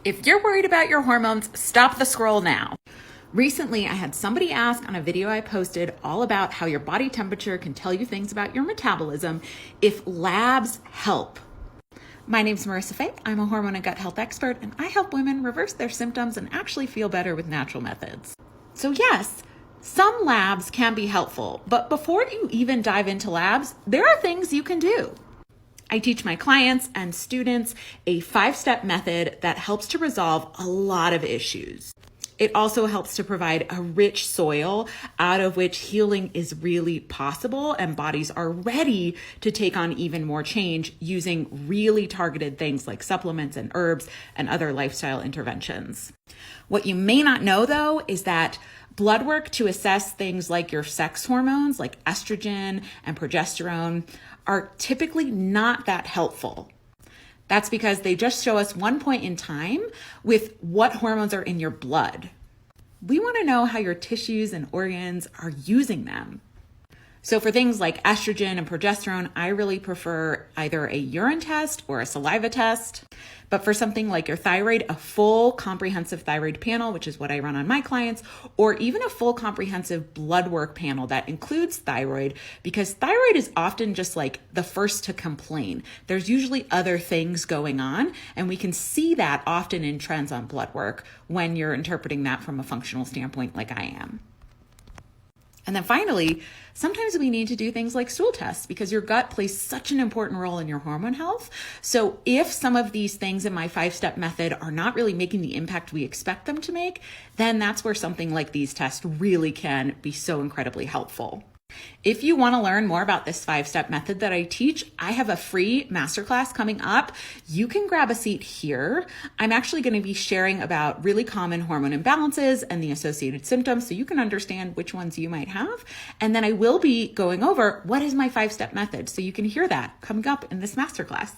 If you're worried about your hormones, stop the scroll now. Recently, I had somebody ask on a video I posted all about how your body temperature can tell you things about your metabolism if labs help. My name's Marissa Fay. I'm a hormone and gut health expert, and I help women reverse their symptoms and actually feel better with natural methods. So yes, some labs can be helpful, but before you even dive into labs, there are things you can do. I teach my clients and students a 5-step method that helps to resolve a lot of issues. It also helps to provide a rich soil out of which healing is really possible and bodies are ready to take on even more change using really targeted things like supplements and herbs and other lifestyle interventions. What you may not know though is that blood work to assess things like your sex hormones, like estrogen and progesterone, are typically not that helpful. That's because they just show us one point in time with what hormones are in your blood. We want to know how your tissues and organs are using them. So for things like estrogen and progesterone, I really prefer either a urine test or a saliva test. But for something like your thyroid, a full comprehensive thyroid panel, which is what I run on my clients, or even a full comprehensive blood work panel that includes thyroid, because thyroid is often just like the first to complain. There's usually other things going on, and we can see that often in trends on blood work when you're interpreting that from a functional standpoint like I am. And then finally, sometimes we need to do things like stool tests because your gut plays such an important role in your hormone health. So if some of these things in my 5-step method are not really making the impact we expect them to make, then that's where something like these tests really can be so incredibly helpful. If you want to learn more about this 5-step method that I teach, I have a free masterclass coming up. You can grab a seat here. I'm actually going to be sharing about really common hormone imbalances and the associated symptoms so you can understand which ones you might have. And then I will be going over what is my 5-step method so you can hear that coming up in this masterclass.